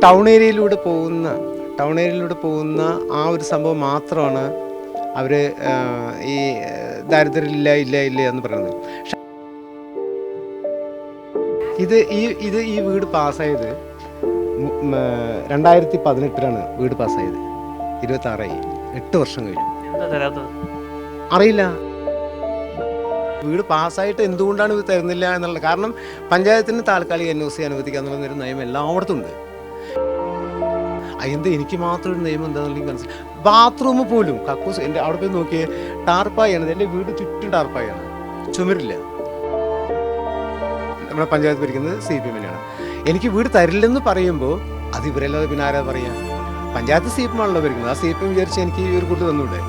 Town ഏരിയയിലൂടെ പോകുന്ന ആ ഒരു സംഭവം മാത്രമാണ് അവർ ഈ ദാരിദ്ര്യം ഇല്ല ഇല്ല ഇല്ല എന്ന് പറയുന്നത്. പക്ഷെ ഈ വീട് പാസ്സായത് 2018 വീട് പാസ്സായത്. 26 8 വർഷം കഴിഞ്ഞു. അറിയില്ല വീട് പാസ്സായിട്ട് എന്തുകൊണ്ടാണ് ഇത് തരുന്നില്ല എന്നുള്ളത്. കാരണം പഞ്ചായത്തിന് താൽക്കാലിക NOC അനുവദിക്കുക എന്നുള്ളൊരു നിയമം എല്ലായിടത്തും ഉണ്ട്. അതിൻ്റെ എനിക്ക് മാത്രം ഒരു നിയമം എന്താണെന്നുണ്ടെങ്കിൽ മനസ്സിലായി. ബാത്റൂം പോലും കക്കൂസ് എൻ്റെ അവിടെ പോയി നോക്കിയേ, ടാർപ്പായാണ്. എൻ്റെ വീട് ചുറ്റും ടാർപ്പായാണ്, ചുമരില്ല. നമ്മുടെ പഞ്ചായത്ത് ഭരിക്കുന്നത് CPM-നാണ്. എനിക്ക് വീട് തരില്ലെന്ന് പറയുമ്പോൾ അത് ഇവരല്ലാതെ പിന്നെ ആരാ പറയാ? പഞ്ചായത്ത് CPM ആണല്ലോ ഭരിക്കുന്നത്. ആ CPM വിചാരിച്ച് എനിക്ക് ഈ ഒരു കൂട്ട് തന്നൂടെ?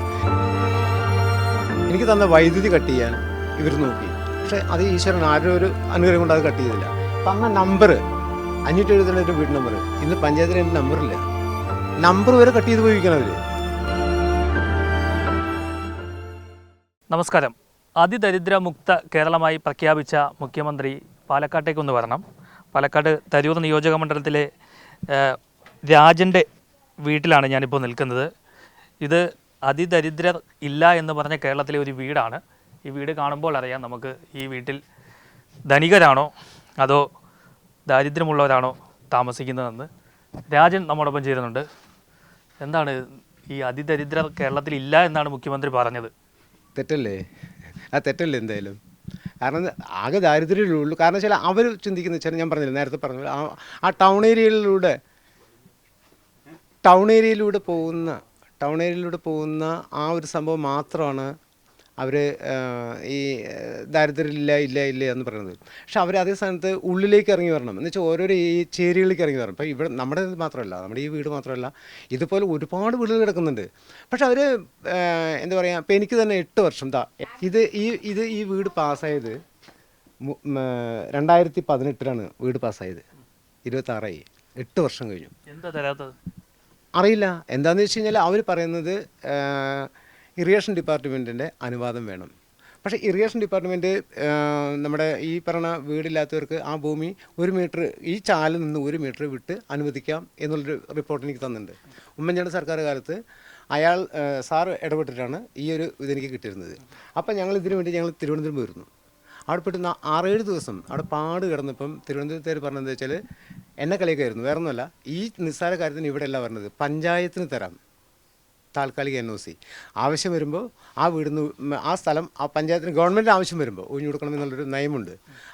എനിക്ക് തന്ന വൈദ്യുതി കട്ട് ചെയ്യാൻ ഇവർ നോക്കി, പക്ഷേ അത് ഈശ്വരൻ ആരുടെ ഒരു അനുഗ്രഹം കൊണ്ട് അത് കട്ട് ചെയ്തില്ല. തന്ന നമ്പർ 572 വീട് നമ്പർ, ഇന്ന് പഞ്ചായത്തിന് എൻ്റെ നമ്പറില്ല. നമ്പർ വരെ കട്ട് ചെയ്ത് പോയിരിക്കണം അവർ. നമസ്കാരം. അതിദരിദ്രമുക്ത കേരളമായി പ്രഖ്യാപിച്ച മുഖ്യമന്ത്രി പാലക്കാട്ടേക്കൊന്ന് വരണം. പാലക്കാട് തരൂർ നിയോജക മണ്ഡലത്തിലെ രാജൻ്റെ വീട്ടിലാണ് ഞാനിപ്പോൾ നിൽക്കുന്നത്. ഇത് അതിദരിദ്രർ ഇല്ല എന്ന് പറഞ്ഞ കേരളത്തിലെ ഒരു വീടാണ്. ഈ വീട് കാണുമ്പോൾ അറിയാം നമുക്ക് ഈ വീട്ടിൽ ധനികരാണോ അതോ ദാരിദ്ര്യമുള്ളവരാണോ താമസിക്കുന്നതെന്ന്. രാജൻ നമ്മോടൊപ്പം ചേരുന്നുണ്ട്. എന്താണ് ഈ അതിദരിദ്രർ കേരളത്തിൽ ഇല്ല എന്നാണ് മുഖ്യമന്ത്രി പറഞ്ഞത്? തെറ്റല്ലേ? ആ തെറ്റല്ലേ എന്തായാലും. കാരണം ആകെ ദാരിദ്ര്യമുള്ളൂ. കാരണം വെച്ചാൽ അവർ ചിന്തിക്കുന്ന വെച്ചാൽ ഞാൻ പറഞ്ഞില്ല, നേരത്തെ പറഞ്ഞു, ആ ടൗൺ ഏരിയയിലൂടെ പോകുന്ന ആ ഒരു സംഭവം മാത്രമാണ് അവർ ഈ ദാരിദ്ര്യം ഇല്ല ഇല്ല ഇല്ല എന്ന് പറയുന്നത്. പക്ഷെ അവർ അതേ സ്ഥാനത്ത് ഉള്ളിലേക്ക് ഇറങ്ങി വരണം എന്ന് വെച്ചാൽ ഓരോരോ ഈ ചേരികളിലേക്ക് ഇറങ്ങി വരണം. ഇപ്പോൾ ഇവിടെ നമ്മുടെ മാത്രമല്ല, നമ്മുടെ ഈ വീട് മാത്രമല്ല, ഇതുപോലെ ഒരുപാട് വീടുകൾ കിടക്കുന്നുണ്ട്. പക്ഷെ അവർ എന്താ പറയുക, ഇപ്പോൾ എനിക്ക് തന്നെ 8 വർഷം ഈ വീട് പാസ്സായത് 2018 വീട് പാസ്സായത്. 26 8 വർഷം കഴിഞ്ഞു. എന്താ തരാത്തത്? അറിയില്ല. എന്താണെന്ന് വെച്ച് കഴിഞ്ഞാൽ അവർ പറയുന്നത് ഇറിഗേഷൻ ഡിപ്പാർട്ട്മെൻറ്റിൻ്റെ അനുവാദം വേണം. പക്ഷേ ഇറിഗേഷൻ ഡിപ്പാർട്ട്മെൻറ്റ് നമ്മുടെ ഈ പറഞ്ഞ വീടില്ലാത്തവർക്ക് ആ ഭൂമി 1 മീറ്റർ, ഈ ചാലിൽ നിന്ന് 1 മീറ്റർ വിട്ട് അനുവദിക്കാം എന്നുള്ളൊരു റിപ്പോർട്ട് എനിക്ക് തന്നിട്ടുണ്ട്. ഉമ്മൻചാണ്ടി സർക്കാർ കാലത്ത് സാർ ഇടപെട്ടിട്ടാണ് ഈ ഒരു ഇതെനിക്ക് കിട്ടിയിരുന്നത്. അപ്പം ഇതിനു വേണ്ടി ഞങ്ങൾ തിരുവനന്തപുരം പോയിരുന്നു. അവിടെ പോയിട്ട് 6-7 ദിവസം അവിടെ പാട് കിടന്നപ്പം തിരുവനന്തപുരത്തേർ പറഞ്ഞതെന്ന് വെച്ചാൽ എന്നെ കളിയൊക്കെയായിരുന്നു. വേറെ ഒന്നുമല്ല, ഈ നിസ്സാര കാര്യത്തിന് ഇവിടെയല്ല പറഞ്ഞത്, പഞ്ചായത്തിന് തരാം താൽക്കാലിക NOC. ആവശ്യം വരുമ്പോൾ ആ വീടിന് ആ സ്ഥലം ആ പഞ്ചായത്തിന് ഗവൺമെൻറ് ആവശ്യം വരുമ്പോൾ ഒഴിഞ്ഞു കൊടുക്കണം എന്നുള്ളൊരു നയമുണ്ട്.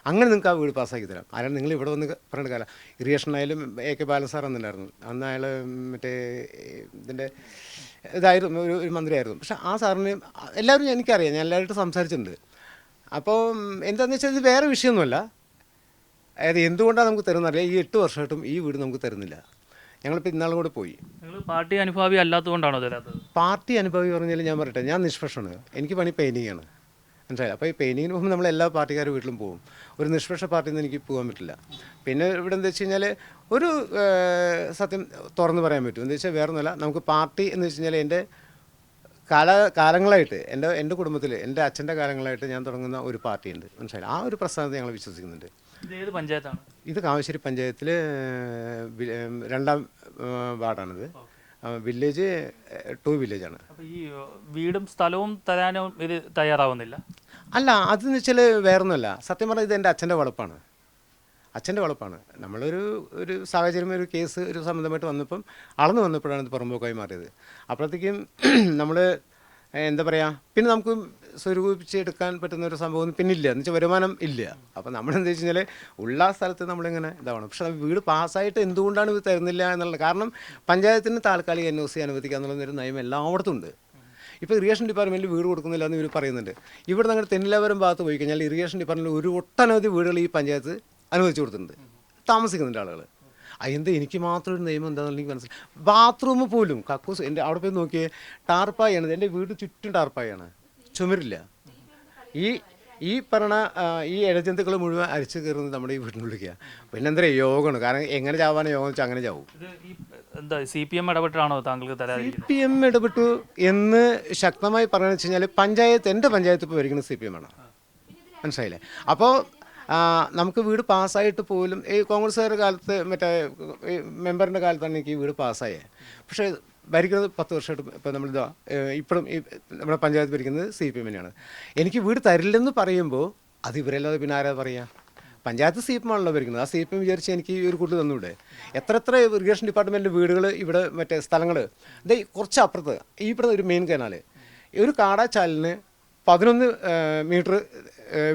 അങ്ങനെ നിങ്ങൾക്ക് ആ വീട് പാസ്സാക്കി തരാം. ആരാണ് നിങ്ങൾ ഇവിടെ വന്ന് പറഞ്ഞിട്ട് കാലം. ഇറിഗേഷനായാലും AK ബാലൻ സാർ എന്നുണ്ടായിരുന്നു. അന്ന് അയാൾ മറ്റേ ഇതിൻ്റെ ഇതായിരുന്നു, ഒരു മന്ത്രിയായിരുന്നു. പക്ഷേ ആ സാറിന് എല്ലാവരും എനിക്കറിയാം, ഞാൻ എല്ലാവരും സംസാരിച്ചിട്ടുണ്ട്. അപ്പോൾ എന്താണെന്ന് വെച്ചാൽ ഇത് വേറെ വിഷയമൊന്നുമല്ല. അതായത് എന്തുകൊണ്ടാണ് നമുക്ക് തരുന്നറിയാം, ഈ 8 വർഷമായിട്ടും ഈ വീട് നമുക്ക് തരുന്നില്ല. ഞങ്ങളിപ്പോൾ ഇന്നാളും കൂടെ പോയി. നിങ്ങൾ പാർട്ടി അനുഭാവി അല്ലാത്തതുകൊണ്ടാണോ തരാത്തത്? പാർട്ടി അനുഭാവി പറഞ്ഞാൽ ഞാൻ പറയട്ടെ, ഞാൻ നിഷ്പക്ഷമാണ്. എനിക്ക് പണി പെയിൻറ്റിങ്ങാണ്, മനസ്സിലായി. അപ്പോൾ ഈ പെയിൻറ്റിങ്ങിന് പോകുമ്പോൾ നമ്മൾ എല്ലാ പാർട്ടിക്കാരുടെ വീട്ടിലും പോകും. ഒരു നിഷ്പക്ഷ പാർട്ടിയിൽ നിന്ന് എനിക്ക് പോകാൻ പറ്റില്ല. പിന്നെ ഇവിടെ എന്താ വെച്ച് കഴിഞ്ഞാൽ ഒരു സത്യം തുറന്ന് പറയാൻ പറ്റും. എന്താ വെച്ചാൽ വേറെ ഒന്നുമല്ല, നമുക്ക് പാർട്ടി എന്ന് വെച്ച് കഴിഞ്ഞാൽ എൻ്റെ കാലങ്ങളായിട്ട് എൻ്റെ കുടുംബത്തിൽ എൻ്റെ അച്ഛൻ്റെ കാലങ്ങളായിട്ട് ഞാൻ തുടങ്ങുന്ന ഒരു പാർട്ടിയുണ്ട്, മനസ്സിലായി. ആ ഒരു പ്രസ്ഥാനത്തെ ഞങ്ങൾ വിശ്വസിക്കുന്നുണ്ട്. ഇത് ഏത് പഞ്ചായത്താണ്? ഇത് കാവശ്ശേരി പഞ്ചായത്തിൽ 2ാം വാർഡാണിത്. വില്ലേജ് 2 വില്ലേജാണ്. അപ്പോൾ ഈ വീടും സ്ഥലവും തരാനും ഇത് തയ്യാറാവുന്നില്ല? അല്ല, അതെന്ന് വെച്ചാൽ വേറൊന്നുമല്ല. സത്യം പറഞ്ഞാൽ ഇത് എൻ്റെ അച്ഛൻ്റെ വളപ്പാണ്. നമ്മളൊരു സാഹചര്യം, ഒരു കേസ് ഒരു സംബന്ധമായിട്ട് വന്നപ്പം അളന്ന് വന്നപ്പോഴാണ് ഇത് പുറമ്പോക്കായി മാറിയത്. അപ്പോഴത്തേക്കും നമ്മൾ എന്താ പറയുക, പിന്നെ നമുക്ക് സ്വരൂപിച്ചെടുക്കാൻ പറ്റുന്ന ഒരു സംഭവം പിന്നില്ല, എന്ന് വെച്ചാൽ വരുമാനം ഇല്ല. അപ്പോൾ നമ്മളെന്താ വെച്ച് കഴിഞ്ഞാൽ ഉള്ള സ്ഥലത്ത് നമ്മളിങ്ങനെ ഇതാവണം. പക്ഷേ വീട് പാസ്സായിട്ട് എന്തുകൊണ്ടാണ് ഇത് തരുന്നില്ല എന്നുള്ളത്. കാരണം പഞ്ചായത്തിന് താൽക്കാലിക NOC അനുവദിക്കുക എന്നുള്ളൊരു നിയമം എല്ലായിടത്തും ഉണ്ട്. ഇപ്പോൾ ഇറിഗേഷൻ ഡിപ്പാർട്ട്മെൻറ്റിൽ വീട് കൊടുക്കുന്നില്ല എന്ന് ഇവർ പറയുന്നുണ്ട്. ഇവിടെ ഞങ്ങൾ തെന്നിലാപുരം ഭാഗത്ത് പോയി കഴിഞ്ഞാൽ ഇറിഗേഷൻ ഡിപ്പാർട്ട്മെൻറ്റിൽ ഒരു ഒട്ടനവധി വീടുകൾ ഈ പഞ്ചായത്ത് അനുവദിച്ചു കൊടുത്തിട്ടുണ്ട്, താമസിക്കുന്നുണ്ട് ആളുകൾ. അതിൻ്റെ എനിക്ക് മാത്രം ഒരു നിയമം എന്താണെന്ന് എനിക്ക് മനസ്സിലായി. ബാത്റൂം പോലും കക്കൂസ് എൻ്റെ അവിടെ പോയി നോക്കിയേ, ടാർപ്പായാണ്. എൻ്റെ വീട് ചുറ്റും ടാർപ്പായാണ്, ചുമരില്ല. ഈ പറഞ്ഞ ഈ ഇഴജന്തുക്കൾ മുഴുവൻ അരിച്ചു കയറുന്നത് നമ്മുടെ ഈ വീട്ടിനുള്ളിലേക്കാണ്. പിന്നെ എന്താ യോഗമാണ്. കാരണം എങ്ങനെ ചാവാനോ യോഗം വെച്ചാൽ അങ്ങനെ ചാവും. എന്താ CPM ഇടപെട്ടാണോ താങ്കൾക്ക് തരാതെ? CPM ഇടപെട്ടു എന്ന് ശക്തമായി പറയുന്നത് വെച്ച് കഴിഞ്ഞാൽ എൻ്റെ പഞ്ചായത്ത് ഇപ്പോൾ ഭരിക്കുന്നത് CPM ആണ്, മനസ്സിലായില്ലേ. അപ്പോൾ നമുക്ക് വീട് പാസ്സായിട്ട് പോലും ഈ കോൺഗ്രസ്സുകാരുടെ കാലത്ത് മറ്റേ ഈ മെമ്പറിൻ്റെ കാലത്താണ് എനിക്ക് ഈ വീട് പാസ്സായത്. പക്ഷേ ഭരിക്കുന്നത് 10 വർഷമായിട്ട് ഇപ്പോൾ നമ്മളിതാ ഇപ്പോഴും ഈ നമ്മുടെ പഞ്ചായത്ത് ഭരിക്കുന്നത് CPM തന്നെയാണ്. എനിക്ക് വീട് തരില്ലെന്ന് പറയുമ്പോൾ അത് ഇവരല്ലാതെ പിന്നെ ആരാ പറയുക? പഞ്ചായത്ത് CPM ആണല്ലോ ഭരിക്കുന്നത്. ആ CPM വിചാരിച്ച് എനിക്ക് ഈ ഒരു കൂട്ട് തന്നൂടെ? എത്ര ഇറിഗേഷൻ ഡിപ്പാർട്ട്മെൻറ്റിൻ്റെ വീടുകൾ ഇവിടെ മറ്റേ സ്ഥലങ്ങൾ ഇത് കുറച്ച് അപ്പുറത്ത് ഇവിടെ ഒരു മെയിൻ കനാൽ ഒരു കാടാച്ചാലിന് 11 മീറ്റർ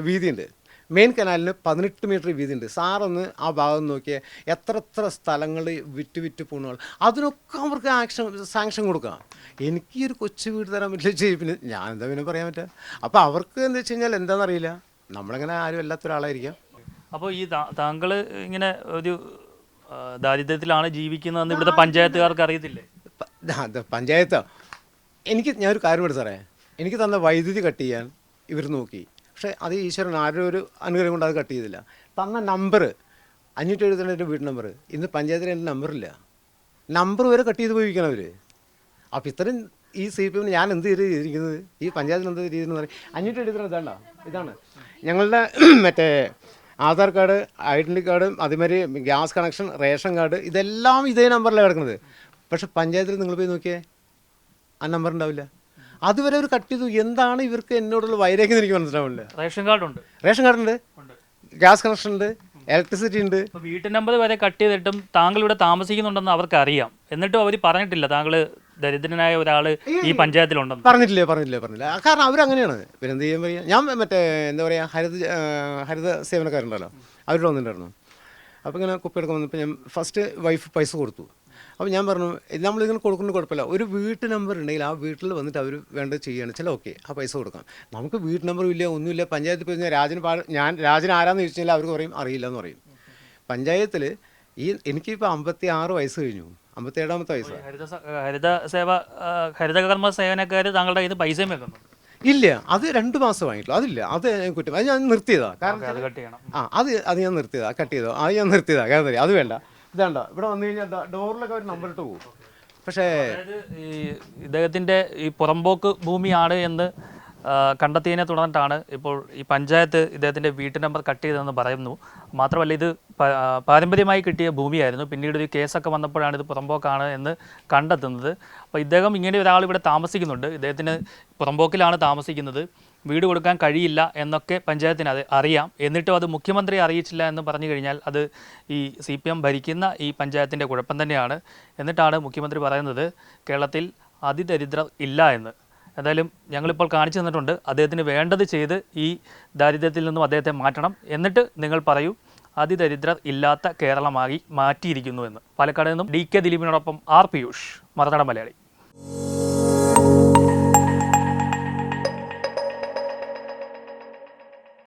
വീതിയുണ്ട്, മെയിൻ കനാലിന് 18 മീറ്റർ വീതിയുണ്ട്. സാറൊന്ന് ആ ഭാഗം നോക്കിയാൽ എത്ര സ്ഥലങ്ങൾ വിറ്റ് പോകുന്ന അതിനൊക്കെ അവർക്ക് സാങ്ഷൻ കൊടുക്കാം. എനിക്ക് ഈ ഒരു കൊച്ചു വീട് തരാൻ പറ്റില്ല. പിന്നെ ഞാൻ എന്താ പിന്നെ പറയാൻ പറ്റുക? അപ്പോൾ അവർക്ക് എന്താ വെച്ച് കഴിഞ്ഞാൽ എന്താണെന്നറിയില്ല, നമ്മളങ്ങനെ ആരും അല്ലാത്തൊരാളായിരിക്കാം. അപ്പോൾ ഈ താങ്കൾ ഇങ്ങനെ ഒരു ദാരിദ്ര്യത്തിലാണ് ജീവിക്കുന്നതെന്ന് ഇവിടുത്തെ പഞ്ചായത്തുകാർക്ക് അറിയത്തില്ലേ? പഞ്ചായത്ത് ഞാനൊരു കാര്യം എടുത്ത് സാറേ, എനിക്ക് തന്ന വൈദ്യുതി കട്ട് ചെയ്യാൻ ഇവർ നോക്കി. പക്ഷേ അത് ഈശ്വരൻ ആരുടെ ഒരു അനുഗ്രഹം കൊണ്ട് അത് കട്ട് ചെയ്തില്ല. തന്ന നമ്പർ 572 വീട് നമ്പർ, ഇന്ന് പഞ്ചായത്തിൽ എൻ്റെ നമ്പറില്ല. നമ്പർ വരെ കട്ട് ചെയ്ത് പോയിരിക്കണം അവർ. അപ്പോൾ ഇത്രയും ഈ CPM ഞാൻ എന്ത് ചെയ്തിരിക്കുന്നത്, ഈ പഞ്ചായത്തിൽ എന്ത് രീതിയെന്ന് പറയും. 572 ഇതാണ് ഞങ്ങളുടെ മറ്റേ ആധാർ കാർഡ്, ഐഡൻറ്റി കാർഡ്, അതുമാതിരി ഗ്യാസ് കണക്ഷൻ, റേഷൻ കാർഡ്, ഇതെല്ലാം ഇതേ നമ്പറിലാണ് കിടക്കുന്നത്. പക്ഷേ പഞ്ചായത്തിൽ നിങ്ങൾ പോയി നോക്കിയേ ആ നമ്പർ ഉണ്ടാവില്ല. അതുവരെ ഒരു കട്ട് ചെയ്തു. എന്താണ് ഇവർക്ക് എന്നോടുള്ള വൈരാഗ്യം എനിക്ക് മനസ്സിലാവില്ല. റേഷൻ കാർഡുണ്ട്, റേഷൻ കാർഡുണ്ട്, ഗ്യാസ് കണക്ഷൻ ഉണ്ട്, ഇലക്ട്രിസിറ്റി ഉണ്ട്. ഇപ്പോൾ വീട്ടു നമ്പർ വരെ കട്ട് ചെയ്തിട്ടും താങ്കൾ ഇവിടെ താമസിക്കുന്നുണ്ടെന്ന് അവർക്ക് അറിയാം. എന്നിട്ടും അവർ പറഞ്ഞിട്ടില്ല താങ്കൾ ദരിദ്രനായ ഒരാൾ ഈ പഞ്ചായത്തിലുണ്ടെന്ന്. പറഞ്ഞില്ല. കാരണം അവരങ്ങനെയാണ്. പിന്നെ എന്ത് ചെയ്യാൻ പറയുക? ഞാൻ മറ്റേ എന്താ പറയുക, ഹരിത സേവനക്കാരുണ്ടല്ലോ, അവരോട് വന്നിട്ടുണ്ടായിരുന്നു. അപ്പോൾ ഇങ്ങനെ കുപ്പിയെടുക്കാൻ വന്നപ്പോൾ ഞാൻ ഫസ്റ്റ് വൈഫ് പൈസ കൊടുത്തു. അപ്പോൾ ഞാൻ പറഞ്ഞു, നമ്മളിങ്ങനെ കൊടുക്കുന്നത് കുഴപ്പമില്ല, ഒരു വീട്ട് നമ്പർ ഉണ്ടെങ്കിൽ ആ വീട്ടിൽ വന്നിട്ട് അവർ വേണ്ടത് ചെയ്യുകയാണ് വെച്ചാൽ ഓക്കെ, ആ പൈസ കൊടുക്കാം. നമുക്ക് വീട്ട് നമ്പറും ഇല്ല, ഒന്നുമില്ല. പഞ്ചായത്തിൽ പോയി രാജന് ആരാന്ന് ചോദിച്ചു കഴിഞ്ഞാൽ അവർക്ക് പറയും അറിയില്ല എന്ന് പറയും. പഞ്ചായത്തിൽ എനിക്കിപ്പോൾ 56 വയസ്സ് കഴിഞ്ഞു, 57ാമത്തെ വയസ്സാണ്. ഹരിതകർമ്മ സേവനക്കാർ താങ്കളുടെ കയ്യിൽ പൈസയും വെക്കുന്നു? ഇല്ല, അത് 2 മാസം വാങ്ങിയിട്ടുള്ളൂ. അതില്ല, അത് കുറ്റം. അത് ഞാൻ നിർത്തിയതാണ്. കാരണം അത് ഞാൻ നിർത്തിയതാണ്, കട്ട് ചെയ്തോ, അത് ഞാൻ നിർത്തിയതാണ്. കാരണം അത് വേണ്ട, ഇതാണ്ട ഇവിടെ വന്നു കഴിഞ്ഞാൽ ഡോറിലൊക്കെ ഒരു നമ്പർ ഇട്ട് പോകും. പക്ഷേ ഈ ഇദ്ദേഹത്തിൻ്റെ ഈ പുറമ്പോക്ക് ഭൂമിയാണ് എന്ന് കണ്ടെത്തിയതിനെ തുടർന്നിട്ടാണ് ഇപ്പോൾ ഈ പഞ്ചായത്ത് ഇദ്ദേഹത്തിൻ്റെ വീട്ടു നമ്പർ കട്ട് ചെയ്തതെന്ന് പറയുന്നു. മാത്രമല്ല ഇത് പാരമ്പര്യമായി കിട്ടിയ ഭൂമിയായിരുന്നു. പിന്നീട് ഒരു കേസൊക്കെ വന്നപ്പോഴാണ് ഇത് പുറമ്പോക്കാണ് എന്ന് കണ്ടെത്തുന്നത്. അപ്പോൾ ഇദ്ദേഹം ഇങ്ങനെ ഒരാൾ ഇവിടെ താമസിക്കുന്നുണ്ട്, ഇദ്ദേഹത്തിന് പുറമ്പോക്കിലാണ് താമസിക്കുന്നത്, വീട് കൊടുക്കാൻ കഴിയില്ല എന്നൊക്കെ പഞ്ചായത്തിന് അത് അറിയാം. എന്നിട്ടും അത് മുഖ്യമന്ത്രിയെ അറിയിച്ചില്ല എന്ന് പറഞ്ഞു കഴിഞ്ഞാൽ അത് ഈ CPM ഭരിക്കുന്ന ഈ പഞ്ചായത്തിൻ്റെ കുഴപ്പം തന്നെയാണ്. എന്നിട്ടാണ് മുഖ്യമന്ത്രി പറയുന്നത് കേരളത്തിൽ അതിദരിദ്രർ ഇല്ല എന്ന്. എന്തായാലും ഞങ്ങളിപ്പോൾ കാണിച്ചു തന്നിട്ടുണ്ട്. അദ്ദേഹത്തിന് വേണ്ടത് ചെയ്ത് ഈ ദാരിദ്ര്യത്തിൽ നിന്നും അദ്ദേഹത്തെ മാറ്റണം. എന്നിട്ട് നിങ്ങൾ പറയൂ അതിദരിദ്രർ ഇല്ലാത്ത കേരളമായി മാറ്റിയിരിക്കുന്നു എന്ന്. പാലക്കാട് നിന്നും DK ദിലീപിനോടൊപ്പം R. പിയൂഷ്, മറുനാടൻ മലയാളി.